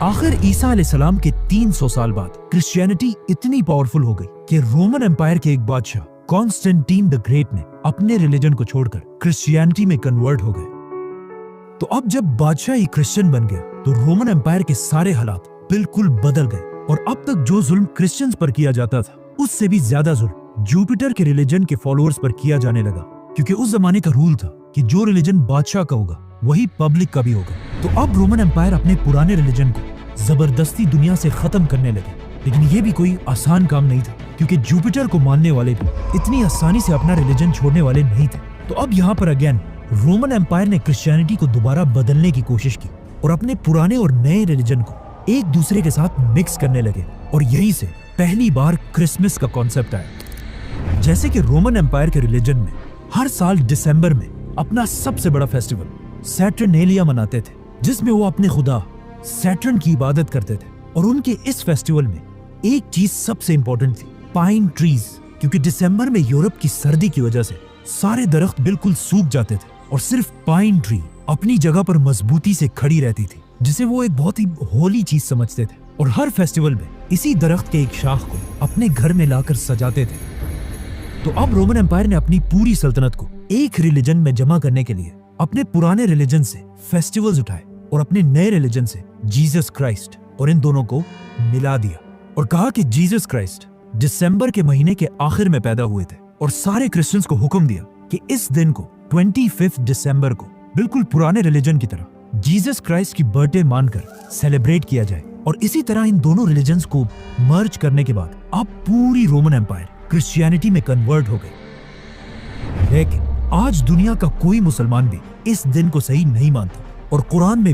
आखिर ईसा अलैहिस्सलाम के 300 साल बाद क्रिश्चियनिटी इतनी पावरफुल हो गई कि रोमन एम्पायर के एक बादशाह कॉन्स्टेंटीन द ग्रेट ने अपने रिलीजन को छोड़कर क्रिश्चियनिटी में कन्वर्ट हो गए। तो अब जब बादशाह ही क्रिश्चियन बन गया तो रोमन एम्पायर के सारे हालात बिल्कुल बदल गए और अब तक जो जुल्म क्रिश्चियंस पर किया जाता था उससे भी ज्यादा जुल्म जुपिटर के रिलीजन के फॉलोअर्स पर किया जाने लगा, क्योंकि उस जमाने का रूल था कि जो रिलीजन बादशाह का होगा वही पब्लिक का भी होगा। तो अब रोमन एम्पायर अपने पुराने रिलीजन को जबरदस्ती दुनिया से खत्म करने लगे, लेकिन ये भी कोई आसान काम नहीं था, क्योंकि जुपिटर को मानने वाले भी इतनी आसानी से अपना रिलीजन छोड़ने वाले नहीं थे। तो अब यहाँ पर अगेन रोमन एम्पायर ने क्रिश्चियनिटी को दोबारा बदलने की कोशिश की और अपने पुराने और नए रिलीजन को एक दूसरे के साथ मिक्स करने लगे, और यहीं से पहली बार क्रिसमस का कॉन्सेप्ट आया। जैसे कि रोमन एम्पायर के रिलीजन में हर साल दिसंबर में अपना सबसे बड़ा फेस्टिवल सैटर्नेलिया मनाते थे, जिसमें वो अपने खुदा सैटर्न की इबादत करते थे। और उनके इस फेस्टिवल में एक चीज सबसे इंपॉर्टेंट थी, पाइन ट्रीज, क्योंकि दिसंबर में यूरोप की सर्दी की वजह से सारे दरख्त बिल्कुल सूख जाते थे और सिर्फ पाइन ट्री अपनी जगह पर मजबूती से खड़ी रहती थी, जिसे वो एक बहुत ही होली चीज समझते थे। और हर फेस्टिवल में इसी दरख्त के एक शाख को अपने घर में लाकर सजाते थे। तो अब रोमन एम्पायर ने अपनी पूरी सल्तनत को एक रिलीजन में जमा करने के लिए अपने पुराने रिलीजन से फेस्टिवल्स उठाए और अपने नए रिलीजन से जीसस क्राइस्ट और इन दोनों को मिला दिया और कहा कि जीसस क्राइस्ट दिसंबर के महीने के आखिर में पैदा हुए थे। और सारे क्रिश्चियंस को हुक्म दिया कि इस दिन को 25 दिसंबर को बिल्कुल पुराने रिलीजन की तरह जीसस क्राइस्ट की बर्थडे मानकर सेलिब्रेट किया जाए। और इसी तरह इन दोनों रिलीजन्स को मर्ज करने के बाद अब पूरी रोमन एम्पायर क्रिश्चियनिटी में कन्वर्ट हो गई। लेकिन आज दुनिया का कोई मुसलमान भी इस दिन को सही नहीं मानता और कुरान में भी